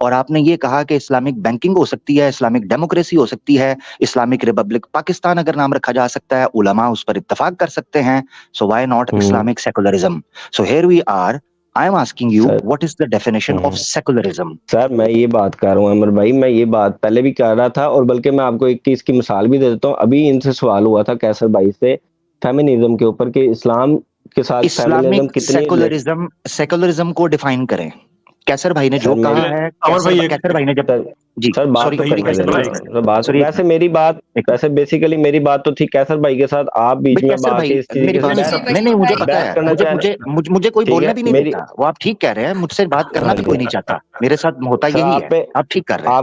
اور آپ نے یہ کہا کہ اسلامک بینکنگ ہو سکتی ہے, اسلامک ڈیموکریسی ہو سکتی ہے, اسلامک ریپبلک پاکستان اگر نام رکھا جا سکتا ہے, علماء اس پر اتفاق کر سکتے ہیں, so why not Islamic secularism. So here we are, I am asking you, what is the definition of secularism? سر میں یہ بات کر رہا ہوں عمر بھائی, میں یہ بات پہلے بھی کر رہا تھا, اور بلکہ میں آپ کو ایک چیز کی مثال بھی دے دیتا ہوں. ابھی ان سے سوال ہوا تھا کیسر بھائی سے فیمنزم کے اوپر کہ اسلام کے ساتھ فیمنزم اسلامک کتنی سیکولرزم کو ڈیفائن کریں. کیسر بھائی نے جو کہا ہے, کیسر بھائی نے جب جی سر بات تو کرنے دیں, بات ویسے میری بات ویسے بیسیکلی میری بات تو تھی کیسر بھائی کے ساتھ, آپ بیچ میں آ کے اس چیز کے ساتھ نہیں مجھے پتا ہے, مجھے کوئی بولنے بھی نہیں دیتا. وہ آپ ٹھیک کہہ رہے ہیں, مجھ سے بات کرنا بھی کوئی نہیں چاہتا, میرے ساتھ ہوتا یہی ہے, آپ ٹھیک کر رہے ہیں.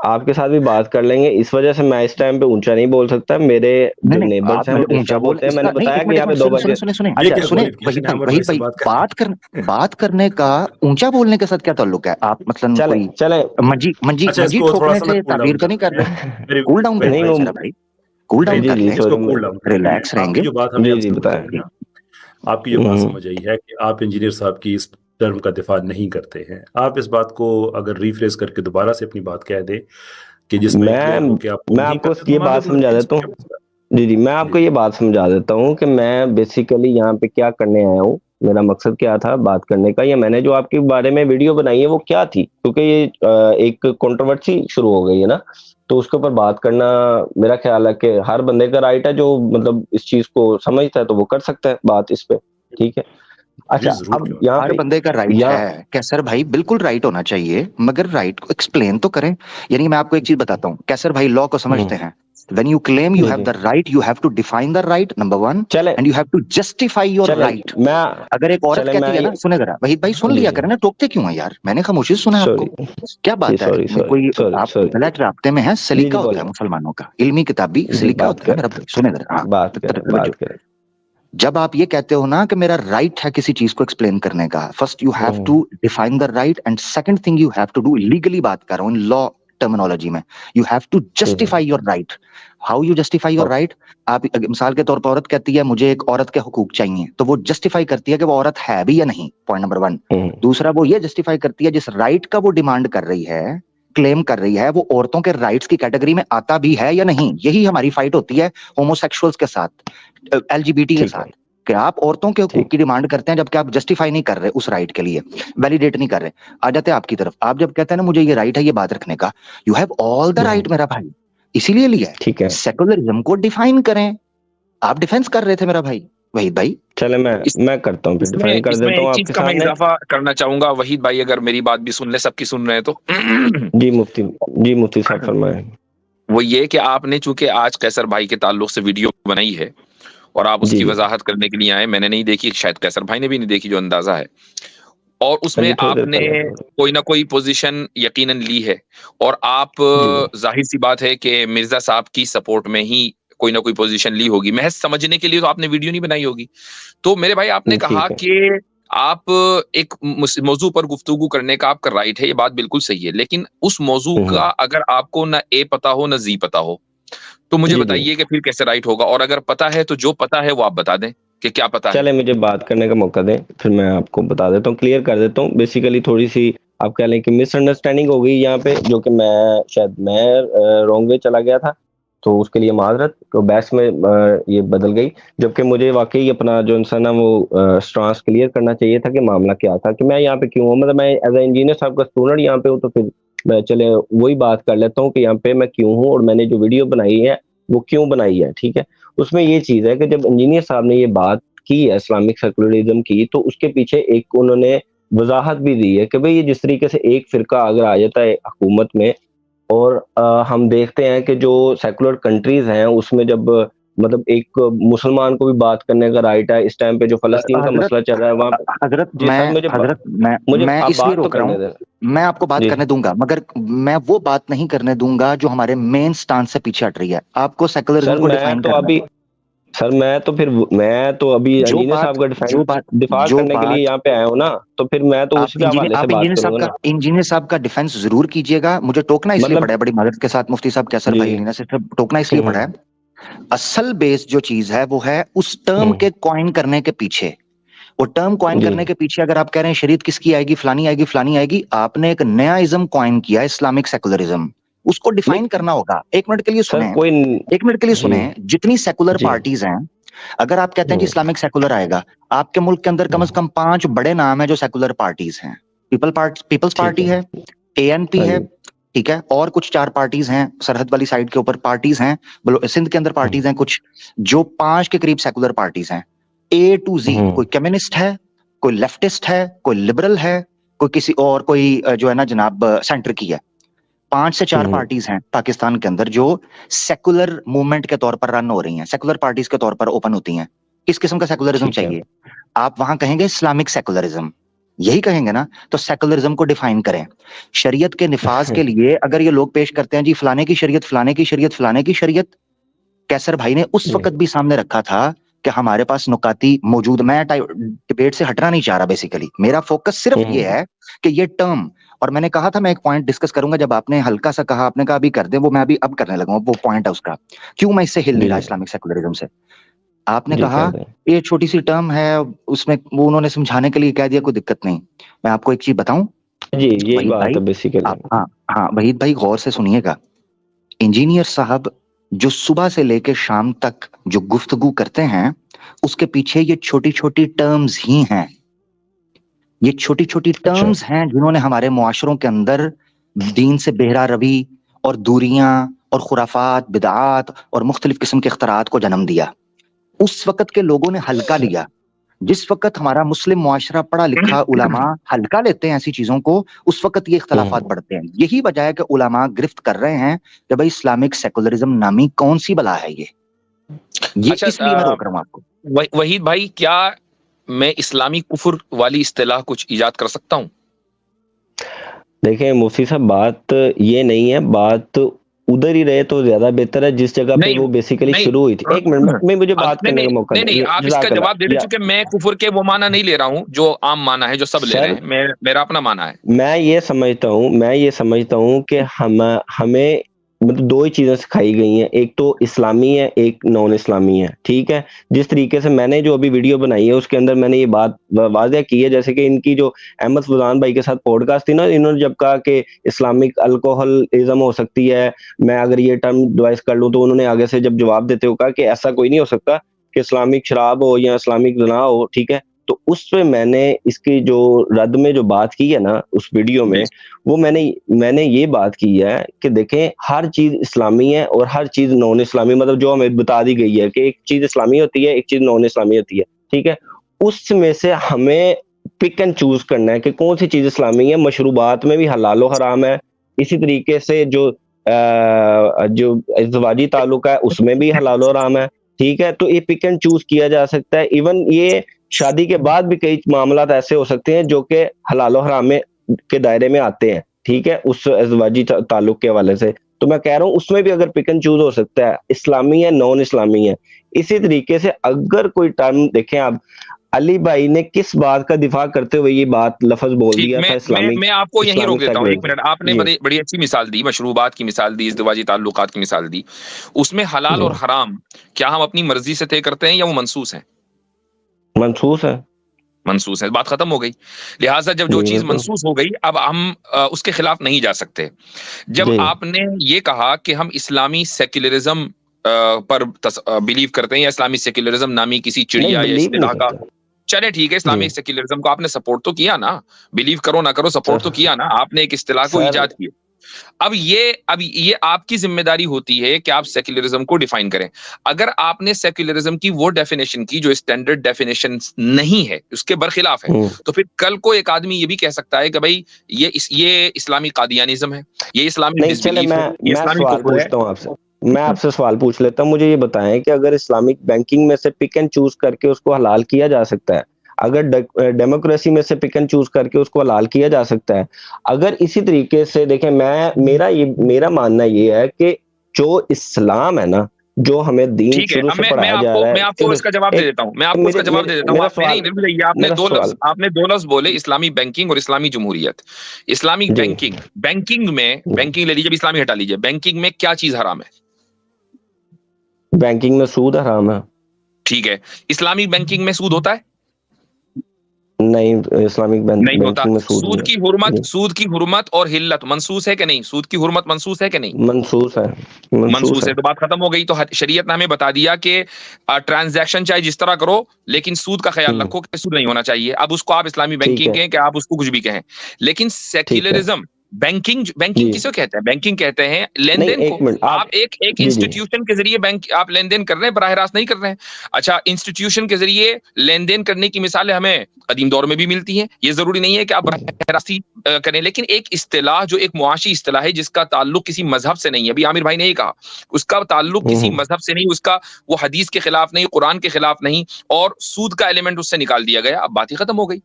آپ کے ساتھ بھی بات کر لیں گے, اس وجہ سے میں اس ٹائم پہ اونچا نہیں بول سکتا. میرے جو نیبرز ہیں وہ ڈسٹرب ہوتے ہیں. میں نے بتایا کہ یہاں پہ 2 بجے سنیں بات کرنے کا اونچا بولنے کے ساتھ کیا تعلق ہے؟ آپ مثلاً چلیں منجی ٹھوکنے سے تعبیر تو نہیں کر رہے. کول ڈاؤن کریں بھائی, کول ڈاؤن کر لیں, ریلیکس رہیں گے. جو بات ہمیں آپ کی جو بات سمجھ آئی ہے کہ آپ انجینئر صاحب کی اس ٹرم کا دفاع نہیں کرتے ہیں, آپ اس بات کو اگر ریفریز کر کے دوبارہ سے اپنی بات کہہ دیں کہ جس میں آپ کو یہ بات سمجھا دیتا ہوں. جی میں آپ کو یہ بات سمجھا دیتا ہوں کہ میں بیسیکلی یہاں پہ کیا کرنے آیا ہوں, میرا مقصد کیا تھا بات کرنے کا, یا میں نے جو آپ کے بارے میں ویڈیو بنائی ہے وہ کیا تھی, کیونکہ یہ ایک کنٹروورسی شروع ہو گئی ہے نا, تو اس کے اوپر بات کرنا میرا خیال ہے کہ ہر بندے کا رائٹ ہے, جو مطلب اس چیز کو سمجھتا ہے تو وہ کر سکتا ہے بات اس پہ, ٹھیک ہے. اچھا اب یہاں ہر بندے کا رائٹ ہے کیسر بھائی, بالکل رائٹ ہونا چاہیے, مگر رائٹ کو ایکسپلین تو کریں. یعنی میں آپ کو ایک چیز بتاتا ہوں, کیسر بھائی لا کو سمجھتے ہیں. When you claim you have the right, you have to define the right, number one, and you have to justify your right. اگر ایک عورت کہتی ہے نا, سنے ذرا وحید بھائی, سن لیا کریں نا, ٹوکتے کیوں ہیں یار, میں نے خاموشی سے سنا ہے آپ کو, کیا بات ہے, کوئی آپ غلط رابطے میں ہیں. سلیقہ ہوتا ہے مسلمانوں کا, علمی کتابی سلیقہ ہوتا ہے میرا, سنے ذرا بات کریں. جب آپ یہ کہتے ہو نا کہ میرا رائٹ ہے کسی چیز کو ایکسپلین کرنے کا, first you have to define the right, and second thing you have to do, legally بات کر رہا ہوں, لا ٹرمینالوجی میں, you have to justify your right. How you justify your right? آپ مثال کے طور پر عورت کہتی ہے مجھے ایک عورت کے حقوق چاہیے, تو وہ جسٹیفائی کرتی ہے کہ وہ عورت ہے بھی یا نہیں, پوائنٹ نمبر 1. دوسرا, وہ یہ جسٹیفائی کرتی ہے جس رائٹ کا وہ ڈیمانڈ کر رہی ہے, کلیم کر رہی ہے, وہ عورتوں کے رائٹس کی کیٹیگری میں آتا بھی ہے یا نہیں. یہی ہماری فائٹ ہوتی ہے ہومو سیکشولز کے ساتھ, LGBT کے ساتھ, کہ آپ عورتوں کے حقوق کی ڈیمانڈ کرتے ہیں جبکہ آپ جسٹیفائی نہیں کر رہے اس رائٹ کے لیے, ویلیڈیٹ نہیں کر رہے. آ جاتے ہیں آپ کی طرف, آپ جب کہتے ہیں نا مجھے یہ رائٹ ہے یہ بات رکھنے کا, you have all the right میرا بھائی, اسی لیے لیا ہے. سیکولرزم کو ڈیفائن کریں. آپ ڈیفینس کر رہے تھے میرا بھائی وحید بھائی. چلے میں کرتا ہوں, ڈیفائن کر دیتا ہوں. ایک چیز کا میں اضافہ کرنا چاہوں گا وحید بھائی, اگر میری بات بھی سن لیں, سب کی سن رہے ہیں تو. جی مفتی صاحب فرمائیں. وہ یہ کہ آپ نے چونکہ آج کیسر بھائی کے تعلق سے ویڈیو بنائی ہے اور آپ اس کی وضاحت کرنے کے لیے آئے, میں نے نہیں دیکھی, شاید کیسر بھائی نے بھی نہیں دیکھی, جو اندازہ ہے, اور اس میں آپ نے کوئی نہ کوئی پوزیشن یقیناً لی ہے, اور آپ ظاہر سی بات ہے کہ مرزا صاحب کی سپورٹ میں ہی کوئی نہ کوئی پوزیشن لی ہوگی. محض سمجھنے کے لیے تو آپ نے ویڈیو نہیں بنائی ہوگی. تو میرے بھائی آپ نے کہا کہ آپ ایک موضوع پر گفتگو کرنے کا آپ کا رائٹ ہے, یہ بات بالکل صحیح ہے, لیکن اس موضوع کا اگر آپ کو نہ اے پتا ہو نہ زی پتا ہو تو مجھے بتائیے کہ پھر کیسے رائٹ ہوگا, اور اگر پتا ہے تو جو پتا ہے وہ آپ بتا دیں کہ کیا پتا ہے. چلے مجھے بات کرنے کا موقع دیں, پھر میں آپ کو بتا دیتا ہوں, کلیئر کر دیتا ہوں. بیسیکلی تھوڑی سی آپ کہہ لیں کہ مس انڈرسٹینڈنگ ہو گئی یہاں پہ, جو کہ میں رانگ وے چلا گیا تھا, تو اس کے لیے معذرت. تو بحث میں یہ بدل گئی, جبکہ مجھے واقعی اپنا جو انسان ہے وہ سٹانس کلیئر کرنا چاہیے تھا کہ معاملہ کیا تھا, کہ میں یہاں پہ کیوں ہوں. مطلب میں ایز اے انجینئر صاحب کا اسٹوڈنٹ یہاں پہ ہوں, تو پھر میں چلے وہی بات کر لیتا ہوں کہ یہاں پہ میں کیوں ہوں, اور میں نے جو ویڈیو بنائی ہے وہ کیوں بنائی ہے. ٹھیک ہے, اس میں یہ چیز ہے کہ جب انجینئر صاحب نے یہ بات کی ہے اسلامک سیکولرزم کی, تو اس کے پیچھے ایک انہوں نے وضاحت بھی دی ہے کہ بھئی یہ جس طریقے سے ایک فرقہ اگر آ جاتا ہے حکومت میں, اور ہم دیکھتے ہیں کہ جو سیکولر کنٹریز ہیں اس میں جب مطلب ایک مسلمان کو بھی بات کرنے کا رائٹ ہے, اس ٹائم پہ جو فلسطین کا مسئلہ چل رہا ہے وہاں میں اس لیے روک رہا ہوں, میں آپ کو بات کرنے دوں گا, مگر میں وہ بات نہیں کرنے دوں گا جو ہمارے مین سٹانس سے پیچھے ہٹ رہی ہے. آپ کو سیکولرزم کو ڈیفائن کرنا ہے. سر میں تو ابھی انجینئر صاحب کا دفاع کرنے کے لیے یہاں پہ آیا ہوں نا, تو پھر میں تو اسی حوالے سے بات کروں گا. انجینئر صاحب کا ڈیفینس ضرور کیجیے گا. مجھے ٹوکنا اس لیے پڑا ہے بڑی معذرت کے ساتھ مفتی صاحب, کیسر بھائی لینا سے ٹوکنا اس لیے پڑا ہے. اصل بیس جو چیز ہے وہ ہے اس ٹرم کے کوائن کرنے کے پیچھے وہ ٹرم کوائن جی کرنے کے پیچھے اگر آپ کہہ رہے ہیں شریعت کس کی آئے گی، فلانی آئے گی، فلانی آئے گی، آپ نے ایک نیا ازم کوائن کیا، اسلامک سیکولرزم. اس کو ڈیفائن نہیں کرنا ہوگا. ایک منٹ کے لیے سر سنیں، کوئی ایک منٹ کے لیے جی سنیں. جتنی سیکولر جی پارٹیز ہیں، اگر آپ کہتے ہیں جی اسلامک سیکولر آئے گا، آپ کے ملک کے اندر کم از کم 5 بڑے نام ہیں جو سیکولر پارٹیز ہیں. پیپلز ٹھیک پارٹی ہے ہے، اے این ہاں پی ہے، جی ٹھیک ہے، اور کچھ 4 پارٹیز ہیں سرحد والی سائڈ کے اوپر پارٹیز ہیں، سندھ کے اندر پارٹیز ہیں کچھ، جو 5 کے قریب سیکولر پارٹیز ہیں. اے ٹو زی، کوئی کمیونسٹ ہے، کوئی لیفٹسٹ ہے، کوئی لبرل ہے، کوئی کسی اور، کوئی جو ہے نا جناب سینٹر کی ہے. 5 سے 4 پارٹیز ہیں پاکستان کے اندر جو سیکولر موومنٹ کے طور پر رن ہو رہی ہیں، سیکولر پارٹیز کے طور پر اوپن ہوتی ہیں. کس قسم کا سیکولرزم ٹھیک ہے چاہیے؟ آپ وہاں کہیں گے اسلامک سیکولرزم، یہی کہیں گے نا. تو سیکولرزم کو ڈیفائن کریں. شریعت کے نفاذ کے لیے اگر یہ لوگ پیش کرتے ہیں جی فلانے کی شریعت، فلانے کی شریعت، فلانے کی شریعت، کیسر بھائی نے اس وقت بھی سامنے رکھا تھا کہ ہمارے پاس نکاتی موجود. میں ڈبیٹ سے ہٹنا نہیں چاہ رہا، بیسیکلی میرا فوکس صرف یہ ہے کہ یہ ٹرم، اور میں نے کہا تھا میں ایک پوائنٹ ڈسکس کروں گا، جب آپ نے ہلکا سا کہا، آپ نے کہا ابھی کر دیں، وہ میں اب کرنے لگا ہوں. وہ پوائنٹ ہے اس کا، کیوں میں اس سے ہل نہیں رہا اسلامک سیکولرزم سے. آپ نے جی کہا کر دیں یہ چھوٹی سی ٹرم ہے، اس میں وہ انہوں نے سمجھانے کے لیے کہہ دیا، کوئی دقت نہیں. میں آپ کو ایک چیز بتاؤں جی یہی وحید بات بھائی، ہے بیسیکلی. آپ ہاں ہاں وحید بھائی غور سے سنیے گا. انجینئر صاحب جو صبح سے لے کے شام تک جو گفتگو کرتے ہیں، اس کے پیچھے یہ چھوٹی چھوٹی ٹرمز ہی ہیں. یہ چھوٹی چھوٹی اچھا ٹرمز ہیں جنہوں نے ہمارے معاشروں کے اندر دین سے بہرا روی اور دوریاں اور خرافات، بدعات اور مختلف قسم کے اختراعات کو جنم دیا. اس وقت کے لوگوں نے ہلکا لیا. جس وقت ہمارا مسلم معاشرہ پڑھا لکھا علماء ہلکا لیتے ہیں ایسی چیزوں کو، اس وقت یہ اختلافات بڑھتے ہیں. یہی وجہ ہے کہ علماء گرفت کر رہے ہیں کہ بھائی اسلامک سیکولرزم نامی کون سی بلا ہے یہ اس لیے میں روک رہا ہوں آپ کو. وحید بھائی، کیا میں اسلامی کفر والی اصطلاح کچھ ایجاد کر سکتا ہوں؟ دیکھیں مفتی صاحب، بات یہ نہیں ہے، بات ادھر ہی رہے تو زیادہ بہتر ہے جس جگہ پہ وہ بیسیکلی شروع ہوئی تھی. ایک منٹ میں مجھے بات کرنے کا موقع نہیں، دیں. آپ اس کا جزاک اللہ. جواب دے دیں، چونکہ میں کفر کے وہ معنی نہیں لے رہا ہوں جو عام معنی ہے جو سب لے رہے سر ہیں. میرا اپنا معنی ہے. میں یہ سمجھتا ہوں کہ ہمیں مطلب 2 ہی چیزیں سکھائی گئی ہیں، ایک تو اسلامی ہے، ایک نان اسلامی ہے. ٹھیک ہے، جس طریقے سے میں نے جو ابھی ویڈیو بنائی ہے اس کے اندر میں نے یہ بات واضح کی ہے، جیسے کہ ان کی جو احمد فضان بھائی کے ساتھ پوڈ کاسٹ تھی نا، انہوں نے جب کہا کہ اسلامک الکوہلزم ہو سکتی ہے، میں اگر یہ ٹرم ڈیوائس کر لوں، تو انہوں نے آگے سے جب جواب دیتے ہوئے کہا کہ ایسا کوئی نہیں ہو سکتا کہ اسلامک شراب ہو یا اسلامک زنا ہو. ٹھیک ہے، تو اس پہ میں نے اس کی جو رد میں جو بات کی ہے نا اس ویڈیو میں، وہ میں نے یہ بات کی ہے کہ دیکھیں ہر چیز اسلامی ہے اور ہر چیز نان اسلامی، مطلب جو ہمیں بتا دی گئی ہے کہ ایک چیز اسلامی ہوتی ہے، ایک چیز نان اسلامی ہوتی ہے. ٹھیک ہے، اس میں سے ہمیں پک اینڈ چوز کرنا ہے کہ کون سی چیز اسلامی ہے. مشروبات میں بھی حلال و حرام ہے، اسی طریقے سے جو ازدواجی تعلق ہے اس میں بھی حلال و حرام ہے. ٹھیک ہے، تو یہ پک اینڈ چوز کیا جا سکتا ہے. ایون یہ شادی کے بعد بھی کئی معاملات ایسے ہو سکتے ہیں جو کہ حلال و حرام کے دائرے میں آتے ہیں. ٹھیک ہے، اس ازدواجی تعلق کے حوالے سے. تو میں کہہ رہا ہوں اس میں بھی اگر پک اینڈ چوز ہو سکتا ہے، اسلامی ہے، نان اسلامی ہے. اسی طریقے سے اگر کوئی ٹرم دیکھیں آپ، علی بھائی نے کس بات کا دفاع کرتے ہوئے یہ بات لفظ بول ٹھیک، دیا تھا، میں آپ کو یہیں روک اسلامک دیتا ہوں. ایک منٹ. آپ نے جی بڑی اچھی مثال دی، مشروبات کی مثال دی، ازدواجی تعلقات کی مثال دی. اس میں حلال جی اور حرام کیا ہم اپنی مرضی سے طے کرتے ہیں یا وہ منسوس ہیں؟ منسوس ہے. منسوس ہے، بات ختم ہو گئی. لہٰذا جب جو جی چیز بالکل. منسوس ہو گئی، اب ہم اس کے خلاف نہیں جا سکتے. جب جی آپ نے یہ کہا کہ ہم اسلامی سیکولرزم پر بلیو کرتے ہیں یا اسلامی سیکولرزم نامی کسی نہیں چڑیا یا بلیو نہیں اصطلاح کا، کرتا. چلے ٹھیک ہے، جی اسلامی سیکولرزم کو آپ نے سپورٹ تو کیا نا، بلیو کرو نہ کرو سپورٹ تو کیا نا، آپ نے ایک اصطلاح کو سر ایجاد کیا. اب یہ آپ کی ذمہ داری ہوتی ہے کہ آپ سیکولرزم کو ڈیفائن کریں. اگر آپ نے سیکولرزم کی وہ ڈیفینیشن کی جو اسٹینڈرڈ ڈیفینیشن نہیں ہے، اس کے برخلاف ہے، تو پھر کل کو ایک آدمی یہ بھی کہہ سکتا ہے کہ بھائی یہ اسلامی قادیانزم ہے، یہ اسلامی نہیں چلے ڈسبلیف ہے، یہ میں اسلامی سوال کفر ہے. پوچھتا ہوں آپ سے. میں آپ سے سوال پوچھ لیتا ہوں، مجھے یہ بتائیں کہ اگر اسلامک بینکنگ میں سے پک اینڈ چوز کر کے اس کو حلال کیا جا سکتا ہے، اگر ڈیموکریسی میں سے پک اینڈ چوز کر کے اس کو حلال کیا جا سکتا ہے، اگر اسی طریقے سے دیکھیں میرا ماننا یہ ہے کہ جو اسلام ہے نا، جو ہمیں دین ٹھیک ہے. شروع اب سے پڑھایا جا رہا میں آپ کو اس کا جواب دے دیتا ہوں. میں آپ کو اس کا جواب دے دیتا ہوں. میرا آپ نے سوال نہیں، آپ نے 2 لفظ بولے، اسلامی بینکنگ اور اسلامی جمہوریت. اسلامی جی بینکنگ میں بینکنگ لے لیجیے، اسلامی ہٹا لیجیے، بینکنگ میں کیا چیز حرام ہے؟ بینکنگ میں سود حرام ہے. ٹھیک ہے، اسلامی بینکنگ میں سود ہوتا ہے؟ نہیں اسلامک نہیں ہوتا. بینکنگ میں سود کی حرمت، سود کی حرمت اور حلت منسوس ہے کہ نہیں؟ سود کی حرمت منسوس ہے کہ نہیں؟ منسوس ہے، منسوس ہے. تو بات ختم ہو گئی. تو شریعت نے ہمیں بتا دیا کہ ٹرانزیکشن چاہے جس طرح کرو لیکن سود کا خیال رکھو کہ سود نہیں ہونا چاہیے. اب اس کو آپ اسلامی بینکنگ کہیں کہ آپ اس کو کچھ بھی کہیں، لیکن سیکولرزم بینکنگ کسے کہتے ہیں؟ بینکنگ کہتے ہیں لین دین کو. آپ ایک انسٹیٹیوشن کے ذریعے بینک آپ لین دین کر رہے ہیں، براہ راست نہیں کر رہے ہیں. اچھا، انسٹیٹیوشن کے ذریعے لین دین کرنے کی مثالیں ہمیں قدیم دور میں بھی ملتی ہیں. یہ ضروری نہیں ہے کہ آپ براہ راست کریں، لیکن ایک اصطلاح جو ایک معاشی اصطلاح ہے جس کا تعلق کسی مذہب سے نہیں ہے. ابھی عامر بھائی نے یہ کہا اس کا تعلق کسی مذہب سے نہیں، اس کا وہ حدیث کے خلاف نہیں، قرآن کے خلاف نہیں، اور سود کا ایلیمنٹ اس سے نکال دیا گیا. اب بات ہی ختم ہو گئی.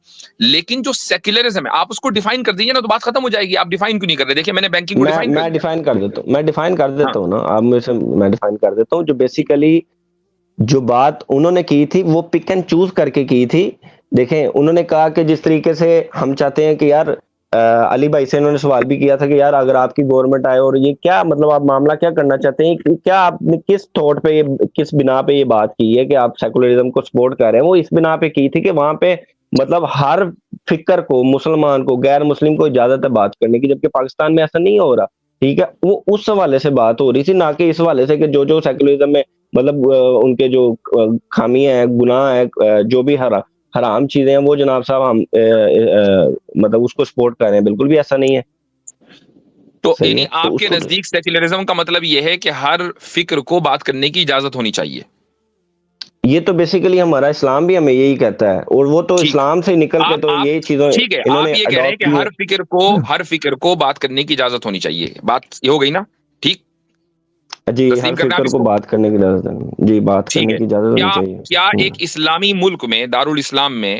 لیکن جو سیکولرزم ہے آپ اس کو ڈیفائن کر دیجیے نا تو بات ختم ہو جائے گی. آپ ڈیفائن کیوں نہیں کر رہے؟ دیکھیں میں نے بینکنگ کو ڈیفائن کر دیا. میں ڈیفائن کر دیتا ہوں نا، آپ میں سے میں ڈیفائن کر دیتا ہوں. جو بیسیکلی جو بات انہوں نے کی تھی وہ پک اینڈ چوز کر کے کی تھی. دیکھیں انہوں نے کہا کہ جس طریقے سے ہم چاہتے ہیں کہ یار علی بھائی سے انہوں نے سوال بھی کیا تھا کہ یار اگر آپ کی گورنمنٹ آئے اور یہ کیا مطلب آپ معاملہ کیا کرنا چاہتے ہیں، کیا آپ نے کس تھوٹ پہ کس بنا پہ یہ بات کی ہے کہ آپ سیکولرزم کو سپورٹ کر رہے ہیں. وہ اس بنا پہ کی تھی کہ وہاں پہ مطلب ہر فکر کو، مسلمان کو، غیر مسلم کو اجازت ہے بات کرنے کی، جبکہ پاکستان میں ایسا نہیں ہو رہا. ٹھیک ہے، وہ اس حوالے سے بات ہو رہی تھی، نہ کہ اس حوالے سے کہ جو سیکولرزم میں مطلب ان کے جو خامیاں ہیں، گناہ ہیں، جو بھی حرام چیزیں ہیں وہ جناب صاحب ہم مطلب اس کو سپورٹ کر رہے ہیں. بالکل بھی ایسا نہیں ہے. تو یعنی آپ کے نزدیک سیکولرزم کا مطلب یہ ہے کہ ہر فکر کو بات کرنے کی اجازت ہونی چاہیے. یہ تو بیسیکلی ہمارا اسلام بھی ہمیں یہی کہتا ہے، اور وہ تو اسلام سے نکل کے تو یہی چیزیں ٹھیک ہے. آپ یہ کہہ رہے ہیں کہ ہر فکر کو بات کرنے کی اجازت ہونی چاہیے. بات یہ ہو گئی نا؟ ٹھیک جی، ہر فکر کو بات کرنے کی اجازت ہے. جی، بات کرنے کی اجازت ہونی چاہیے. کیا ایک اسلامی ملک میں، دارالاسلام میں،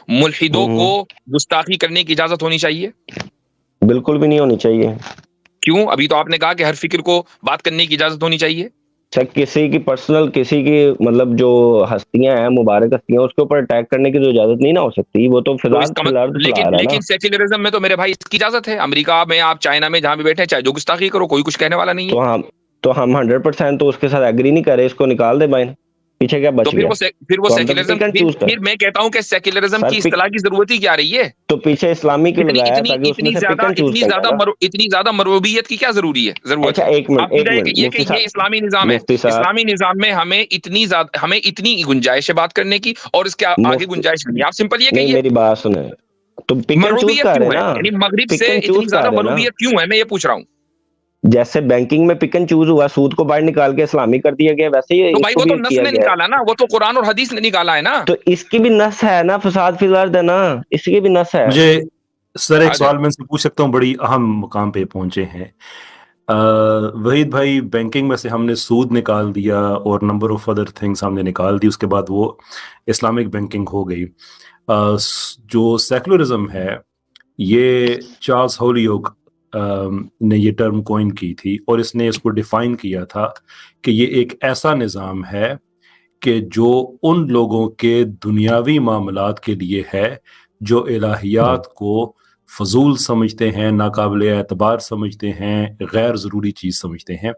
ملحدوں کو گستاخی کرنے کی اجازت ہونی چاہیے؟ بالکل بھی نہیں ہونی چاہیے. کیوں؟ ابھی تو آپ نے کہا کہ ہر فکر کو بات کرنے کی اجازت ہونی چاہیے. کسی کی پرسنل، کسی کی مطلب جو ہستیاں ہیں، مبارک ہستیاں، اس کے اوپر اٹیک کرنے کی تو اجازت نہیں نہ ہو سکتی. وہ تو لیکن سیکولرزم میں تو میرے بھائی اس کی اجازت ہے. امریکہ میں، آپ چائنا میں جہاں بھی بیٹھے چاہے جو گستاخی کرو، کوئی کچھ کہنے والا نہیں ہے. تو ہم 100% تو اس کے ساتھ ایگری نہیں کر رہے. اس کو نکال دے بائن، پیچھے کیا بچ گیا؟ پھر وہ سیکولرزم، پھر میں کہتا ہوں کہ سیکولرزم کی اصطلاح کی ضرورت ہی کیا رہی ہے؟ تو پیچھے اسلامی کی لگایا تاکہ اس میں سے پک اینڈ چوز کر لینا. اتنی زیادہ مروبیت کی کیا ضروری ہے؟ ضرورت اچھا ایک منٹ یہ کہ یہ اسلامی نظام ہے. اسلامی نظام میں ہمیں اتنی گنجائش ہے بات کرنے کی، اور اس کے آگے گنجائش نہیں. آپ سمپل یہ کہیے میری بات سنیں. تو پک اینڈ چوز کر رہے نا، یعنی مغرب سے اتنی زیادہ مروبیت کیوں ہے؟ میں یہ پوچھ رہا ہوں. جیسے بینکنگ میں پک اینڈ چوز ہوا، سود کو باہر نکال کے اسلامی کر دیا گیا، ویسے ہی تو بھائی وہ تو نس نے نکالا نا، وہ تو قرآن اور حدیث نے نکالا ہے نا. تو اس کی بھی نس ہے نا، فساد فی الارض ہے نا، اس کی بھی نس ہے. مجھے سر ایک سوال میں سے پوچھ سکتا ہوں؟ بڑی اہم مقام پہ پہنچے ہیں وحید بھائی. بینکنگ میں سے ہم نے سود نکال دیا اور نمبر آف ادر تھنگس ہم نے نکال دی، اس کے بعد وہ اسلامک بینکنگ ہو گئی. جو سیکولرزم ہے، یہ چارلس ہولیوک نے یہ ٹرم کوئن کی تھی، اور اس نے اس کو ڈیفائن کیا تھا کہ یہ ایک ایسا نظام ہے کہ جو ان لوگوں کے دنیاوی معاملات کے لیے ہے جو الہیات کو فضول سمجھتے ہیں، ناقابل اعتبار سمجھتے ہیں، غیر ضروری چیز سمجھتے ہیں.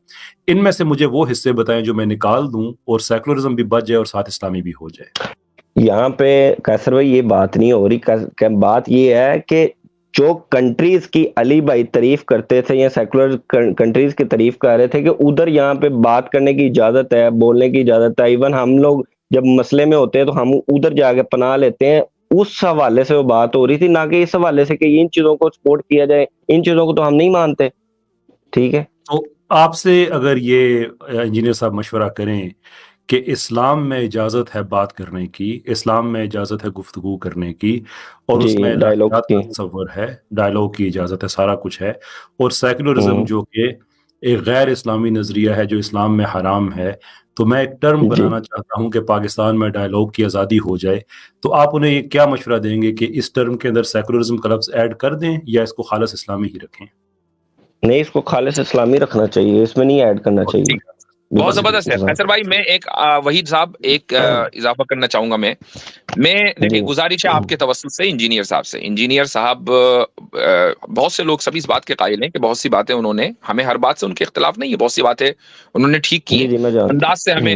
ان میں سے مجھے وہ حصے بتائیں جو میں نکال دوں اور سیکولرزم بھی بچ جائے اور ساتھ اسلامی بھی ہو جائے. یہاں پہ قیصر بھائی یہ بات نہیں ہو رہی. بات یہ ہے کہ جو کنٹریز کی علی بھائی تعریف کرتے تھے یا سیکولر کنٹریز کی تعریف کر رہے تھے کہ ادھر یہاں پہ بات کرنے کی اجازت ہے، بولنے کی اجازت ہے، ایون ہم لوگ جب مسئلے میں ہوتے ہیں تو ہم ادھر جا کے پناہ لیتے ہیں، اس حوالے سے وہ بات ہو رہی تھی، نہ کہ اس حوالے سے کہ ان چیزوں کو سپورٹ کیا جائے. ان چیزوں کو تو ہم نہیں مانتے. ٹھیک ہے، تو آپ سے اگر یہ انجینئر صاحب مشورہ کریں کہ اسلام میں اجازت ہے بات کرنے کی، اسلام میں اجازت ہے گفتگو کرنے کی، اور اس میں الہیات کا تصور ہے، ڈائلاگ کی اجازت ہے، سارا کچھ ہے، اور سیکولرزم جو کہ ایک غیر اسلامی نظریہ ہے جو اسلام میں حرام ہے، تو میں ایک ٹرم بنانا چاہتا ہوں کہ پاکستان میں ڈائلاگ کی آزادی ہو جائے. تو آپ انہیں یہ کیا مشورہ دیں گے کہ اس ٹرم کے اندر سیکولرزم کا لفظ ایڈ کر دیں یا اس کو خالص اسلامی ہی رکھیں؟ نہیں، اس کو خالص اسلامی رکھنا چاہیے، اس میں نہیں ایڈ کرنا چاہیے. بہت زبردست ہے قیصر بھائی. میں ایک وحید صاحب ایک اضافہ کرنا چاہوں گا. میں دیکھیں گزارش ہے آپ کے توسط سے انجینئر صاحب سے. انجینئر صاحب بہت سے لوگ سبھی اس بات کے قائل ہیں کہ بہت سی باتیں انہوں نے، ہمیں ہر بات سے ان کے اختلاف نہیں ہے، بہت سی باتیں انہوں نے ٹھیک کی ہیں، انداز سے ہمیں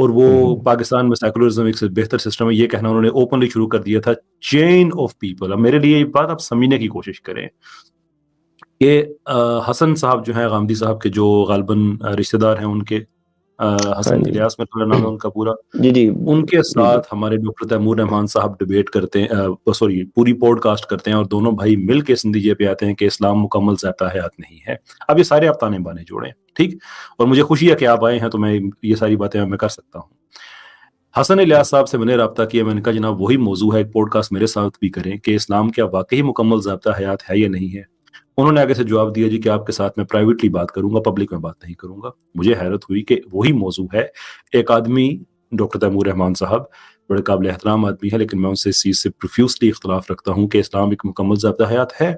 اور وہ پاکستان میں سیکولرزم ایک سے بہتر سسٹم ہے، یہ کہنا انہوں نے اوپنلی شروع کر دیا تھا. Chain of people. اب میرے لیے یہ بات آپ سمجھنے کی کوشش کریں کہ حسن صاحب جو ہیں غامدی صاحب کے جو غالباً رشتہ دار ہیں ان کے، حسن الیاس میں تھوڑا نام ہے ان کا پورا، ان کے ساتھ ہمارے ڈاکٹر تیمور رحمان صاحب ڈیبیٹ کرتے ہیں، سوری پوری پوڈ کاسٹ کرتے ہیں، اور دونوں بھائی مل کے اس نتیجے پہ آتے ہیں کہ اسلام مکمل ضابطہ حیات نہیں ہے. اب یہ سارے آپ تانے بانے جوڑیں، ٹھیک، اور مجھے خوشی ہے کہ آپ آئے ہیں تو میں یہ ساری باتیں میں کر سکتا ہوں. حسن الیاس صاحب سے میں نے رابطہ کیا، میں نے کہا جناب وہی موضوع ہے، ایک پوڈ کاسٹ میرے ساتھ بھی کریں کہ اسلام کیا واقعی مکمل ضابطہ حیات ہے یا نہیں ہے. انہوں نے آگے سے جواب دیا جی کہ آپ کے ساتھ میں پرائیویٹلی بات کروں گا، پبلک میں بات نہیں کروں گا. مجھے حیرت ہوئی کہ وہی موضوع ہے. ایک آدمی ڈاکٹر تیمور رحمان صاحب بڑے قابل احترام آدمی ہے، لیکن میں ان سے اس چیز سے پروفیوسلی اختلاف رکھتا ہوں کہ اسلام ایک مکمل ضابطہ حیات ہے.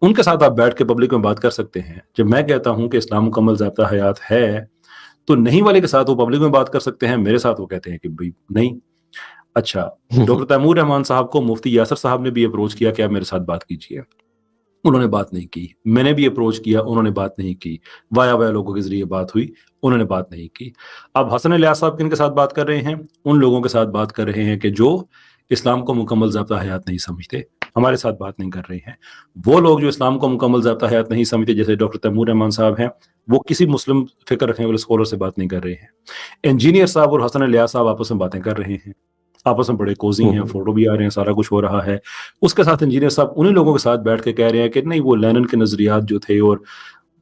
ان کے ساتھ آپ بیٹھ کے پبلک میں بات کر سکتے ہیں. جب میں کہتا ہوں کہ اسلام مکمل ضابطہ حیات ہے تو نہیں والے کے ساتھ وہ پبلک میں بات کر سکتے ہیں، میرے ساتھ وہ کہتے ہیں کہ بھائی نہیں. اچھا، ڈاکٹر تیمور رحمان صاحب کو مفتی یاسر صاحب نے بھی اپروچ کیا کہ آپ میرے ساتھ بات کیجیے، انہوں نے بات نہیں کی. میں نے بھی اپروچ کیا، انہوں نے بات نہیں کی. وایا لوگوں کے ذریعے بات ہوئی، انہوں نے بات نہیں کی. اب حسن الیاس صاحب کن کے ساتھ بات کر رہے ہیں؟ ان لوگوں کے ساتھ بات کر رہے ہیں کہ جو اسلام کو مکمل ضابطہ حیات نہیں سمجھتے، ہمارے ساتھ بات نہیں کر رہے ہیں. وہ لوگ جو اسلام کو مکمل ضابطہ حیات نہیں سمجھتے، جیسے ڈاکٹر تیمور رحمان صاحب ہیں، وہ کسی مسلم فکر رکھنے والے اسکالر سے بات نہیں کر رہے ہیں. انجینئر صاحب اور حسن الیاس صاحب آپس میں باتیں کر رہے ہیں، آپس میں بڑے کوزی ہیں، فوٹو بھی آ رہے ہیں، سارا کچھ ہو رہا ہے. اس کے ساتھ انجینئر صاحب انہیں لوگوں کے ساتھ بیٹھ کے کہہ رہے ہیں کہ نہیں وہ لینن کے نظریات جو تھے اور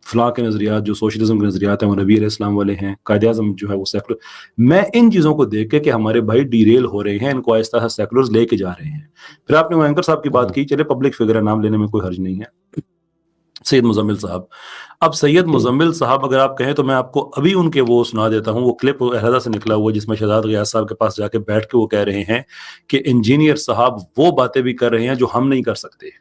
فلاں کے نظریات جو سوشلزم کے نظریات ہیں وہ نبی علیہ السلام والے ہیں، قائد اعظم جو ہے وہ سیکولر. میں ان چیزوں کو دیکھ کے کہ ہمارے بھائی ڈیریل ہو رہے ہیں، ان کو آہستہ آہستہ سیکولرز لے کے جا رہے ہیں. پھر آپ نے وہ اینکر صاحب کی بات کی، چلے پبلک فگر ہے، نام لینے میں کوئی حرج نہیں ہے، سید مزمل صاحب. اب سید مزمل صاحب اگر آپ کہیں تو میں آپ کو ابھی ان کے وہ سنا دیتا ہوں، وہ کلپ علیحدہ سے نکلا ہوا جس میں شہزاد غیاث صاحب کے پاس جا کے بیٹھ کے وہ کہہ رہے ہیں کہ انجینئر صاحب وہ باتیں بھی کر رہے ہیں جو ہم نہیں کر سکتے.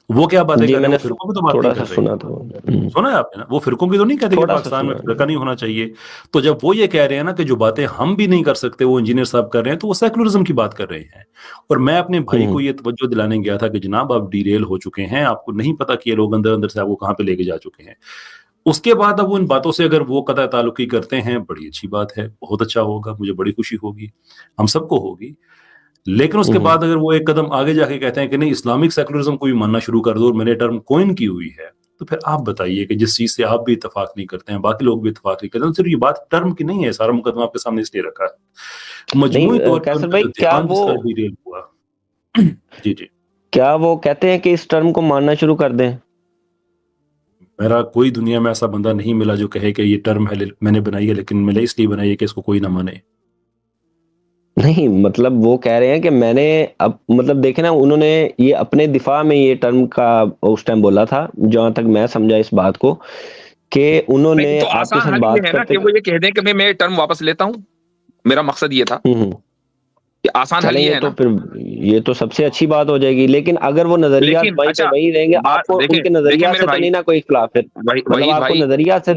وہ کیا باتیں کر رہے ہیں؟ وہ فرقوں کی تو بات نہیں کر رہے. سنا ہے آپ نے نا، وہ فرقوں کی تو نہیں کہتے کہ پاکستان میں فرقہ نہیں ہونا چاہیے. تو جب وہ یہ کہہ رہے ہیں نا کہ جو باتیں ہم بھی نہیں کر سکتے وہ انجینئر صاحب کر رہے ہیں، تو وہ سیکولرزم کی بات کر رہے ہیں. اور میں اپنے بھائی کو یہ توجہ دلانے گیا تھا کہ جناب آپ ڈیریل ہو چکے ہیں، آپ کو نہیں پتا کہ یہ لوگ اندر اندر سے آپ کو کہاں پہ لے کے جا چکے ہیں. اس کے بعد اب وہ ان باتوں سے اگر وہ قطع تعلقی کرتے ہیں، بڑی اچھی بات ہے، بہت اچھا ہوگا، مجھے بڑی خوشی ہوگی، ہم سب کو ہوگی. لیکن اس کے بعد اگر وہ ایک قدم آگے جا کے کہتے ہیں کہ نہیں اسلامک سیکولرزم کو بھی ماننا شروع کر دو اور میں نے ٹرم کوئن کی ہوئی ہے، تو پھر آپ بتائیے کہ جس چیز سے آپ بھی اتفاق نہیں کرتے ہیں، باقی لوگ بھی اتفاق نہیں کرتے ہیں، صرف یہ بات ٹرم کی نہیں ہے، سارا مقدمہ آپ کے سامنے اس لیے رکھا ہے مجموعی طور پر. جی جی، کیا وہ کہتے ہیں کہ اس ٹرم کو ماننا شروع کر دیں؟ میرا کوئی دنیا میں ایسا بندہ نہیں ملا جو کہے کہ یہ ٹرم ہے میں نے بنائی ہے، لیکن میں نے اس لیے بنائی ہے کہ اس کو کوئی نہ مانے. نہیں مطلب وہ کہہ رہے ہیں کہ میں نے اب مطلب دیکھیں نا، انہوں نے یہ اپنے دفاع میں یہ ٹرم کا اس ٹائم بولا تھا، جہاں تک میں سمجھا اس بات کو، کہ انہوں نے تو آسان حل یہ ہے نا کہ وہ یہ کہہ دیں کہ میں ٹرم واپس لیتا ہوں. میرا مقصد یہ تھا کہ آسان حل یہ ہے تو پھر یہ تو سب سے اچھی بات ہو جائے گی. لیکن اگر وہ نظریات وہی رہیں گے، آپ کو ان کے نظریات سے تو نہیں نا کوئی اختلاف ہے. نظریات سے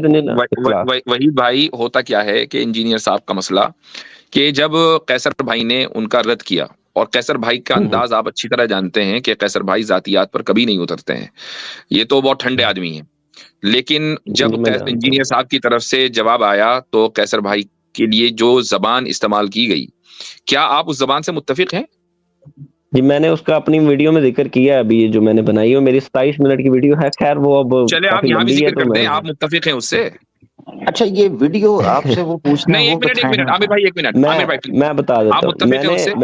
وہی بھائی ہوتا کیا ہے کہ انجینئر صاحب کا مسئلہ کہ جب قیصر بھائی نے ان کا رد کیا، اور قیصر بھائی کا انداز آپ اچھی طرح جانتے ہیں کہ قیصر بھائی ذاتیات پر کبھی نہیں اترتے ہیں، یہ تو بہت ٹھنڈے آدمی ہیں. لیکن جب انجینئر صاحب کی طرف سے جواب آیا تو قیصر بھائی کے لیے جو زبان استعمال کی گئی، کیا آپ اس زبان سے متفق ہیں؟ جی میں نے اس کا اپنی ویڈیو میں ذکر کیا ہے، ابھی یہ جو میں نے بنائی ہے میری 27 منٹ کی ویڈیو ہے. خیر وہ اب چلے آپ یہاں بھی ذکر کرتے ہیں، آپ متفق ہیں اس سے؟ اچھا یہ ویڈیو آپ سے وہ پوچھنا نہیں، ایک منٹ عامر بھائی، ایک منٹ عامر بھائی میں بتا دیتا ہوں.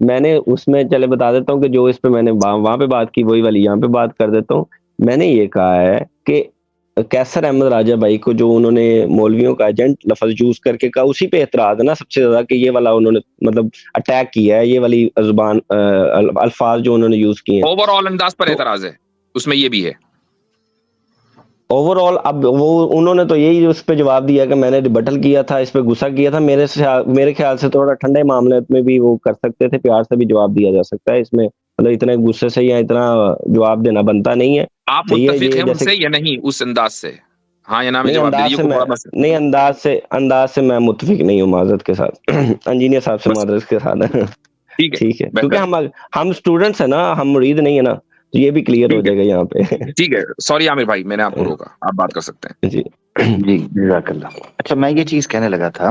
میں نے اس میں چلے بتا دیتا ہوں کہ جو اس پہ میں نے وہاں پہ بات کی وہی والی یہاں پہ بات کر دیتا ہوں. میں نے یہ کہا ہے کہ قیصر احمد راجہ بھائی کو جو انہوں نے مولویوں کا ایجنٹ لفظ یوز کر کے کہا، اسی پہ اعتراض ہے نا سب سے زیادہ، کہ یہ والا انہوں نے مطلب اٹیک کیا ہے، یہ والی زبان الفاظ جو انہوں نے یوز کیے ہیں. اوور آل انداز پر اعتراض ہے، اس میں یہ بھی ہے اوور آل. اب وہ انہوں نے تو یہی اس پہ جواب دیا کہ میں نے ریبٹل کیا تھا، اس پہ غصہ کیا تھا. میرے خیال سے تھوڑا ٹھنڈے معاملات میں بھی وہ کر سکتے تھے، پیار سے بھی جواب دیا جا سکتا ہے. اس میں مطلب اتنے غصے سے یا اتنا جواب دینا بنتا نہیں ہے. آپ متفق ہیں ان سے یا نہیں اس انداز سے؟ ہاں یا نہ میں جواب دیجیے. نہیں انداز سے میں متفق نہیں ہوں معذرت کے ساتھ، انجینئر صاحب سے معذرت کے ساتھ. ٹھیک ہے، کیونکہ ہم اسٹوڈنٹس ہیں نا، ہم مرید نہیں ہے نا، تو یہ بھی کلیئر ہو جائے گا یہاں پہ. ٹھیک ہے، سوری عامر بھائی، میں نے آپ کو روکا، آپ بات کر سکتے ہیں. جی جزاک اللہ. اچھا میں یہ چیز کہنے لگا تھا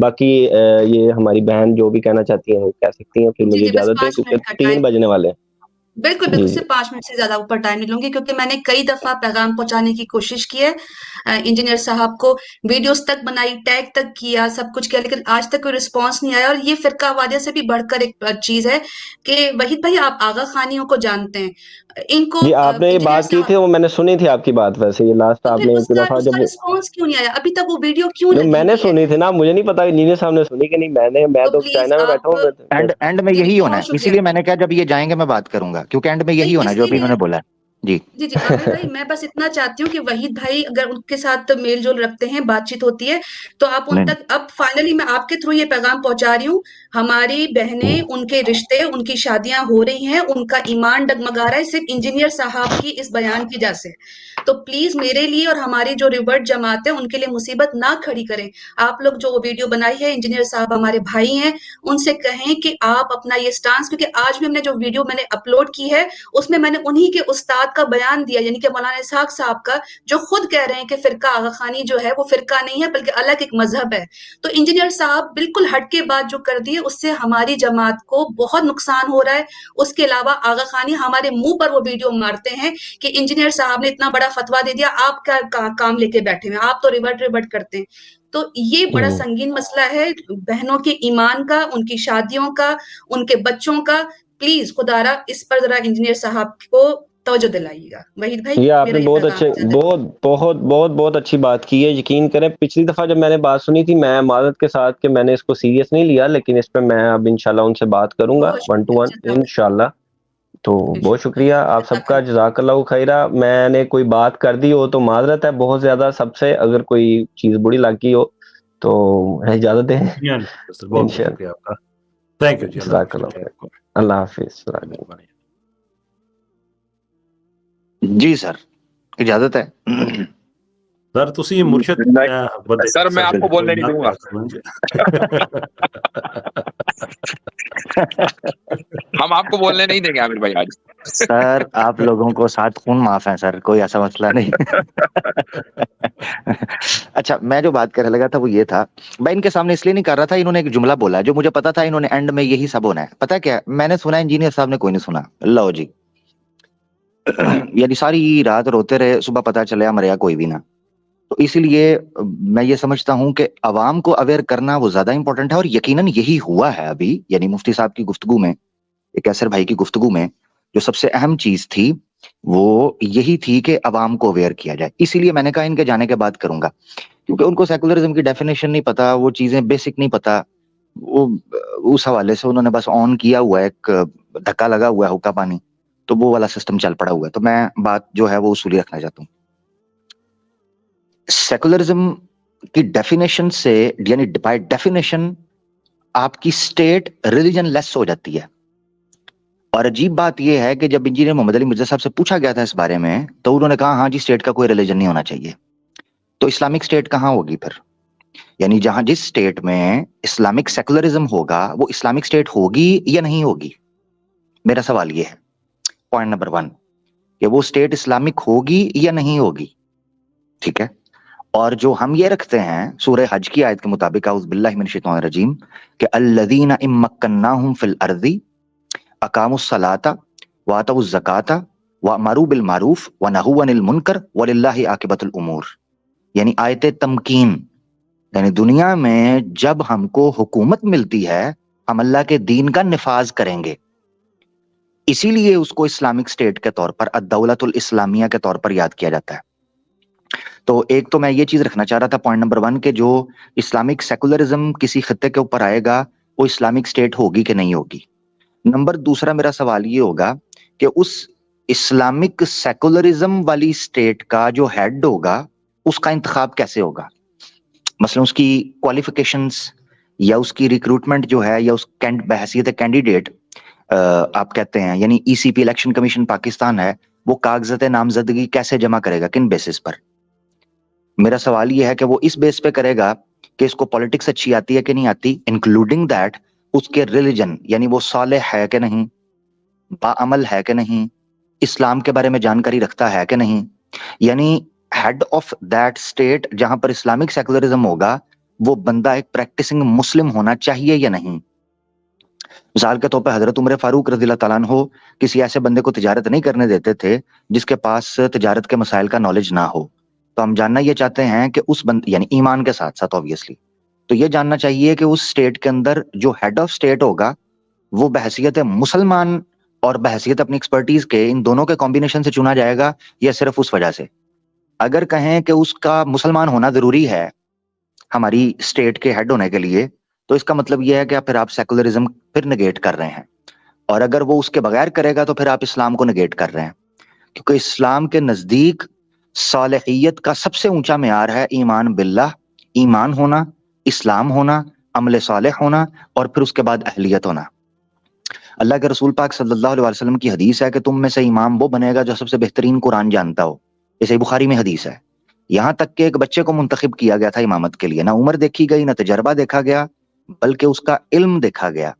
باقی یہ ہماری بہن جو بھی کہنا چاہتی ہیں وہ کہہ سکتی ہیں. پھر مجھے جی بس اجازت ہے 5 کیونکہ منٹ کا 3 ٹائم. بجنے والے ہیں. بالکل جی بالکل جی صرف 5 منٹ سے زیادہ اوپر ٹائم نہیں لوں گی کیونکہ میں نے کئی دفعہ پیغام پہنچانے کی کوشش کی ہے انجینئر صاحب کو, ویڈیوز تک بنائی, ٹیگ تک کیا, سب کچھ کیا, لیکن آج تک کوئی رسپانس نہیں آیا. اور یہ فرقہ واریت سے بھی بڑھ کر ایک چیز ہے کہ وحید بھائی آپ آغا خانیوں کو جانتے ہیں, ان کو جی آپ نے یہ انجینئر بات کی صاحب, تھی, وہ میں نے سنی تھی آپ کی بات. ویسے یہ لاسٹ تو آپ پھر نے اس ایک کا دفعہ اس جب کا رسپانس کیوں نہیں آیا ابھی تک, وہ ویڈیو کیوں لگی میں نے ہوئی ہے؟ سنی تھی نا, مجھے نہیں پتا انجینئر صاحب نے سنی کہ نہیں. میں تو تو پلیز چائنا میں بیٹھا آپ, ہوں. اینڈ میں جی جی یہی ہونا ہے, بہت اسی شکریہ. لیے میں نے کہا جب یہ جائیں گے میں بات کروں گا, کیونکہ اینڈ میں یہی ہونا ہے اس جو ابھی لیے انہوں نے بولا ہے. جی جی جی عامر بھائی, میں بس اتنا چاہتی ہوں کہ وحید بھائی اگر ان کے ساتھ میل جول رکھتے ہیں, بات چیت ہوتی ہے, تو آپ ان نہیں تک, اب فائنلی میں آپ کے تھرو یہ پیغام پہنچا رہی ہوں, ہماری بہنیں, ان کے رشتے, ان کی شادیاں ہو رہی ہیں, ان کا ایمان ڈگمگا رہا ہے صرف انجینئر صاحب کی اس بیان کی وجہ سے. تو پلیز میرے لیے اور ہماری جو ریورٹ جماعت ہے ان کے لیے مصیبت نہ کھڑی کریں. آپ لوگ جو ویڈیو بنائی ہے, انجینئر صاحب ہمارے بھائی ہیں, ان سے کہیں کہ آپ اپنا یہ سٹانس, کیونکہ آج بھی ہم نے جو ویڈیو میں نے اپلوڈ کی ہے اس میں میں نے انہی کے استاد کا بیان دیا, یعنی کہ مولانا اسحاق صاحب کا, جو خود کہہ رہے ہیں کہ فرقہ آغا خانی جو ہے وہ فرقہ نہیں ہے بلکہ الگ ایک مذہب ہے. تو انجینئر صاحب بالکل ہٹ کے بات جو کر دی ہے, اس سے ہماری جماعت کو بہت نقصان ہو رہا ہے. اس کے علاوہ آغا خانی ہمارے منہ پر وہ ویڈیو مارتے ہیں کہ انجینئر صاحب نے اتنا بڑا فتویٰ دے دیا, آپ کیا کام لے کے بیٹھے ہوئے, آپ تو ریورٹ کرتے ہیں. تو یہ بڑا سنگین مسئلہ ہے بہنوں کے ایمان کا, ان کی شادیوں کا, ان کے بچوں کا. پلیز خدارا اس پر ذرا انجینئر صاحب کو توجہ دلائیے گا. وحید بھائی یہ آپ میرا نے یہ بہت پیغام اچھے, چاہتے ہیں. بہت اچھی بات کی ہے. یقین کریں پچھلی دفعہ جب میں نے بات سنی تھی, میں معذرت کے ساتھ کہ میں نے اس کو سیریس نہیں لیا, لیکن اس پہ میں اب انشاءاللہ ان سے بات کروں گا بہت 1 to 1 شکریہ, انشاءاللہ. تو بہت شکریہ آپ سب کا, جزاک اللہ خیرہ. میں نے کوئی بات کر دی ہو تو معذرت ہے بہت زیادہ سب سے, اگر کوئی چیز بری لگی ہو تو اجازت دیں. بہت بہت انشاءاللہ, شکریہ آپ کا. تھینک یو جی. اللہ جزاک حافظ. اللہ خیر. اللہ حافظ. مہربانی. جی سر, اجازت ہے. سر تسی مرشد سر میں آپ کو بولنے نہیں دوں گا. ہم آپ کو بولنے نہیں دیں گے عامر بھائی آج. سر آپ لوگوں کو 7 خون معاف ہیں سر, کوئی ایسا مسئلہ نہیں. اچھا, میں جو بات کرنے لگا تھا وہ یہ تھا, میں ان کے سامنے اس لیے نہیں کر رہا تھا, انہوں نے ایک جملہ بولا جو مجھے پتا تھا انہوں نے اینڈ میں یہی سب ہونا ہے. پتا کیا میں نے سنا, انجینئر صاحب نے کوئی نہیں سنا. لو جی, یعنی ساری رات روتے رہے, صبح پتا چلے مریا کوئی بھی نہ. تو اسی لیے میں یہ سمجھتا ہوں کہ عوام کو اویئر کرنا وہ زیادہ امپورٹنٹ ہے, اور یقیناً یہی ہوا ہے ابھی. یعنی مفتی صاحب کی گفتگو میں, کیسر بھائی کی گفتگو میں جو سب سے اہم چیز تھی وہ یہی تھی کہ عوام کو اویئر کیا جائے. اسی لیے میں نے کہا ان کے جانے کے بعد کروں گا, کیونکہ ان کو سیکولرزم کی ڈیفینیشن نہیں پتا, وہ چیزیں بیسک نہیں پتا. وہ اس حوالے سے انہوں نے بس آن کیا ہوا ہے, ایک دھکا لگا ہوا ہے حکا پانی, تو وہ والا سسٹم چل پڑا ہوا ہے. تو میں بات جو ہے وہ اصولی رکھنا چاہتا ہوں. سیکولرزم کی ڈیفینیشن سے, یعنی بائی ڈیفینیشن آپ کی سٹیٹ ریلیجن لیس ہو جاتی ہے. اور عجیب بات یہ ہے کہ جب انجینئر محمد علی مرزا صاحب سے پوچھا گیا تھا اس بارے میں, تو انہوں نے کہا ہاں جی اسٹیٹ کا کوئی ریلیجن نہیں ہونا چاہیے. تو اسلامک اسٹیٹ کہاں ہوگی پھر؟ یعنی جہاں جس اسٹیٹ میں اسلامک سیکولرزم ہوگا وہ اسلامک اسٹیٹ ہوگی یا نہیں ہوگی؟ میرا سوال یہ ہے, پوائنٹ نمبر 1, کہ وہ اسٹیٹ اسلامک ہوگی یا نہیں ہوگی. ٹھیک ہے, اور جو ہم یہ رکھتے ہیں سورہ حج کی آیت کے مطابق, اعوذ باللہ من الشیطان الرجیم, کہ الذین ان مکناہم فی الارض اقاموا الصلاۃ وآتوا الزکاۃ وامروا بالمعروف ونہوا عن المنکر وللہ عاقبۃ الامور. یعنی آیت تمکین, یعنی دنیا میں جب ہم کو حکومت ملتی ہے ہم اللہ کے دین کا نفاذ کریں گے. اسی لیے اس کو اسلامک اسٹیٹ کے طور پر, الدولۃ الاسلامیہ کے طور پر یاد کیا جاتا ہے. تو ایک تو میں یہ چیز رکھنا چاہ رہا تھا, پوائنٹ نمبر 1, کہ جو اسلامک سیکولرزم کسی خطے کے اوپر آئے گا وہ اسلامک اسٹیٹ ہوگی کہ نہیں ہوگی. نمبر 2 میرا سوال یہ ہوگا کہ اس اسلامک سیکولرزم والی اسٹیٹ کا جو ہیڈ ہوگا اس کا انتخاب کیسے ہوگا؟ مثلا اس کی کوالیفیکیشنز یا اس کی ریکروٹمنٹ جو ہے, یا اس بحیثیت کینڈیڈیٹ آپ کہتے ہیں, یعنی ای سی پی الیکشن کمیشن پاکستان ہے, وہ کاغذات نامزدگی کیسے جمع کرے گا, کن بیسس پر؟ میرا سوال یہ ہے کہ وہ اس بیس پہ کرے گا کہ اس کو پولیٹکس اچھی آتی ہے کہ نہیں آتی, انکلوڈنگ دیٹ اس کے ریلیجن, یعنی وہ صالح ہے کہ نہیں, باعمل ہے کہ نہیں, اسلام کے بارے میں جانکاری رکھتا ہے کہ نہیں. یعنی ہیڈ آف دیٹ اسٹیٹ جہاں پر اسلامک سیکولرزم ہوگا وہ بندہ ایک پریکٹسنگ مسلم ہونا چاہیے یا نہیں. مثال کے طور پہ حضرت عمر فاروق رضی اللہ تعالیٰ عنہ کسی ایسے بندے کو تجارت نہیں کرنے دیتے تھے جس کے پاس تجارت کے مسائل کا نالج نہ ہو. تو ہم جاننا یہ چاہتے ہیں کہ اس یعنی ایمان کے ساتھ ساتھ آبویسلی تو یہ جاننا چاہیے کہ اس اسٹیٹ کے اندر جو ہیڈ آف اسٹیٹ ہوگا وہ بحیثیت مسلمان اور بحیثیت اپنی ایکسپرٹیز کے ان دونوں کے کمبینیشن سے چنا جائے گا یا صرف اس وجہ سے. اگر کہیں کہ اس کا مسلمان ہونا ضروری ہے ہماری اسٹیٹ کے ہیڈ ہونے کے لیے تو اس کا مطلب یہ ہے کہ پھر آپ سیکولرزم پھر نگیٹ کر رہے ہیں, اور اگر وہ اس کے بغیر کرے گا تو پھر آپ اسلام کو نگیٹ کر رہے ہیں, کیونکہ اسلام کے نزدیک صالحیت کا سب سے اونچا معیار ہے ایمان باللہ, ایمان ہونا, اسلام ہونا, عمل صالح ہونا, اور پھر اس کے بعد اہلیت ہونا. اللہ کے رسول پاک صلی اللہ علیہ وسلم کی حدیث ہے کہ تم میں سے امام وہ بنے گا جو سب سے بہترین قرآن جانتا ہو. اسے بخاری میں حدیث ہے. یہاں تک کہ ایک بچے کو منتخب کیا گیا تھا امامت کے لیے, نہ عمر دیکھی گئی, نہ تجربہ دیکھا گیا, بلکہ اس کا علم دیکھا گیا,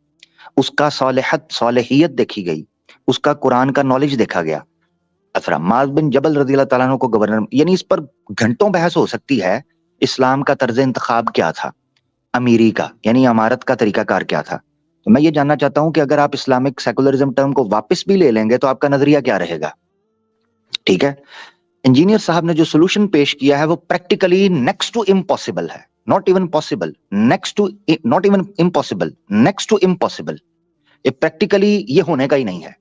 اس کا صالحیت دیکھی گئی, اس کا قرآن کا نالج دیکھا گیا. معاذ بن جبل رضی اللہ تعالیٰ عنہ کو گورنر, یعنی اس پر گھنٹوں بحث ہو سکتی ہے. اسلام کا طرز انتخاب کیا تھا, امیری کا یعنی امارت کا طریقہ کار کیا تھا. تو میں یہ جاننا چاہتا ہوں کہ اگر آپ اسلامک سیکولرزم ٹرم کو واپس بھی لے لیں گے تو آپ کا نظریہ کیا رہے گا. ٹھیک ہے, انجینئر صاحب نے جو سولوشن پیش کیا ہے وہ پریکٹیکلی نیکسٹ ٹو امپاسبل ہے, not even possible, next to not even impossible, next to impossible. یہ پریکٹیکلی یہ ہونے کا ہی نہیں ہے.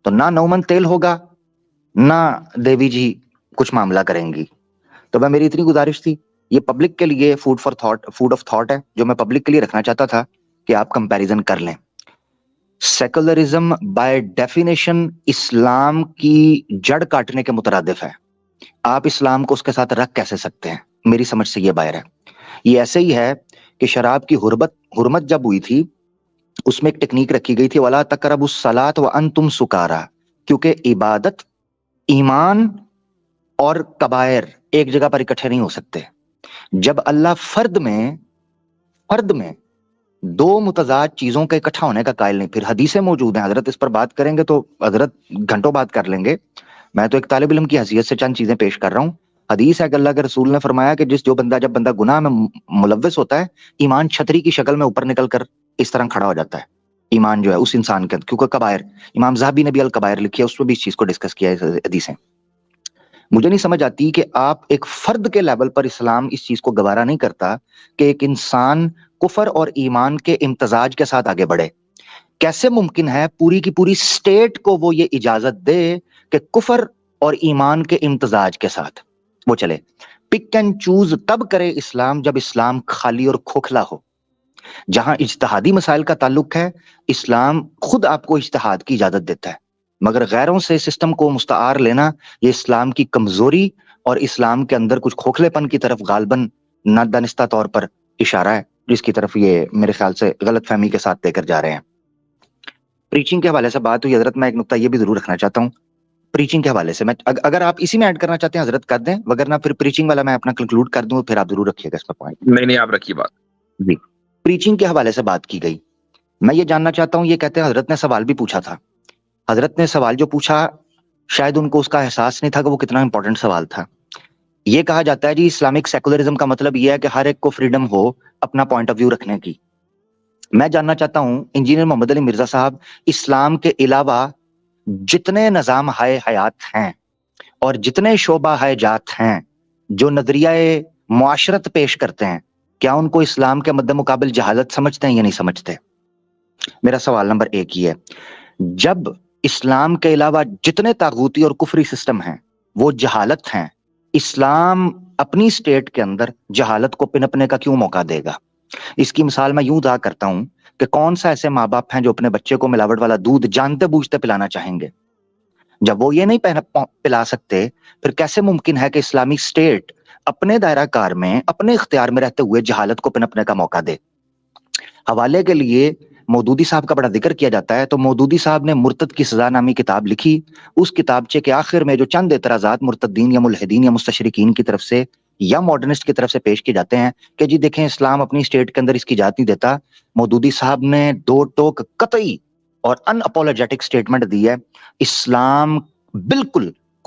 تو نہ نومن تیل ہوگا نہ دیوی جی کچھ معاملہ کریں گی. تو میں میری اتنی گزارش تھی, یہ پبلک کے لیے فوڈ آف تھاٹ ہے جو میں پبلک کے لیے رکھنا چاہتا تھا کہ آپ کمپیریزن کر لیں. سیکولرزم بائی ڈیفینیشن اسلام کی جڑ کاٹنے کے مترادف ہے. آپ اسلام کو اس کے ساتھ رکھ کیسے سکتے ہیں, میری سمجھ سے یہ باہر ہے. یہ ایسے ہی ہے کہ شراب کی حرمت جب ہوئی تھی اس میں ایک ٹیکنیک رکھی گئی تھی, وَلَا تَقْرَبُوا الصَّلَاةَ وَأَنْتُمْ سُكَارَىٰ, کیونکہ عبادت, ایمان اور کبائر ایک جگہ پر اکٹھے نہیں ہو سکتے. جب اللہ فرد میں دو متضاد چیزوں کے اکٹھا ہونے کا قائل نہیں, پھر حدیثیں موجود ہیں, حضرت اس پر بات کریں گے تو حضرت گھنٹوں بات کر لیں گے. میں تو ایک طالب علم کی حیثیت سے چند چیزیں پیش کر رہا ہوں. حدیث ہے کہ اللہ کے رسول نے فرمایا کہ جب بندہ گناہ میں ملوث ہوتا ہے, ایمان چھتری کی شکل میں اوپر نکل کر اس طرح کھڑا ہو جاتا ہے. ایمان جو ہے اس انسان کے, کیونکہ کبائر, امام ذہبی نے بھی الکبائر لکھی ہے, اس میں بھی اس چیز کو ڈسکس کیا ہے حدیثیں. مجھے نہیں سمجھ آتی کہ آپ ایک فرد کے لیول پر اسلام اس چیز کو گوارا نہیں کرتا کہ ایک انسان کفر اور ایمان کے امتزاج کے ساتھ آگے بڑھے. کیسے ممکن ہے پوری کی پوری سٹیٹ کو وہ یہ اجازت دے کہ کفر اور ایمان کے امتزاج کے ساتھ وہ چلے. پک اینڈ چوز تب کرے اسلام جب اسلام خالی اور کھوکھلا ہو. جہاں اجتہادی مسائل کا تعلق ہے اسلام خود آپ کو اجتہاد کی اجازت دیتا ہے, مگر غیروں سے سسٹم کو مستعار لینا یہ اسلام کی کمزوری اور اسلام کے اندر کچھ کھوکھلے پن کی طرف غالباً نہ دانستہ طور پر اشارہ ہے, جس کی طرف یہ میرے خیال سے غلط فہمی کے ساتھ لے کر جا رہے ہیں. پریچنگ کے حوالے سے بات ہوئی حضرت, میں ایک نقطہ یہ بھی ضرور رکھنا چاہتا ہوں. پریچنگ کے حوالے سے میں اگر آپ اسی میں ایڈ کرنا چاہتے ہیں حضرت کر دیں, وگرنہ پھر پریچنگ والا میں اپنا کنکلوڈ کر دوں, پھر آپ ضرور رکھیے گا اس پر پوائنٹ. نہیں آپ رکھیے بات. جی, پریچنگ کے حوالے سے بات کی گئی. میں یہ جاننا چاہتا ہوں, یہ کہتے ہیں حضرت نے سوال بھی پوچھا تھا. حضرت نے سوال جو پوچھا شاید ان کو اس کا احساس نہیں تھا کہ وہ کتنا امپورٹنٹ سوال تھا. یہ کہا جاتا ہے جی اسلامک سیکولرزم کا مطلب یہ ہے کہ ہر ایک کو فریڈم ہو اپنا پوائنٹ آف ویو رکھنے کی. میں جاننا چاہتا ہوں انجینئر محمد علی مرزا صاحب, اسلام کے علاوہ جتنے نظام ہائے حیات ہیں اور جتنے شعبہ ہائے جات ہیں جو نظریہ معاشرت پیش کرتے ہیں, کیا ان کو اسلام کے مد مقابل جہالت سمجھتے ہیں یا نہیں سمجھتے؟ میرا سوال نمبر 1 یہ ہے. جب اسلام کے علاوہ جتنے طاغوتی اور کفری سسٹم ہیں وہ جہالت ہیں, اسلام اپنی سٹیٹ کے اندر جہالت کو پنپنے کا کیوں موقع دے گا؟ اس کی مثال میں یوں ادا کرتا ہوں کہ کون سا ایسے ماں باپ ہیں جو اپنے بچے کو ملاوٹ والا دودھ جانتے بوجھتے پلانا چاہیں گے؟ جب وہ یہ نہیں پلا سکتے پھر کیسے ممکن ہے کہ اسلامی سٹیٹ اپنے دائرہ کار میں اپنے اختیار میں رہتے ہوئے جہالت کو پنپنے کا موقع دے؟ حوالے کے لیے مودودی صاحب کا بڑا ذکر کیا جاتا ہے, تو مودودی صاحب نے مرتد کی سزا نامی کتاب لکھی. اس کتابچے کے آخر میں جو چند اعتراضات مرتدین یا ملحدین یا مستشرقین کی طرف سے یا ماڈرنسٹ کی طرف سے پیش کیے جاتے ہیں کہ جی دیکھیں اسلام اپنی سٹیٹ کے اندر اس کی اجازت نہیں دیتا, مودودی صاحب نے 2 ٹوک قطعی اور ان اپولوجیٹک سٹیٹمنٹ دی ہے, اسلام بالکل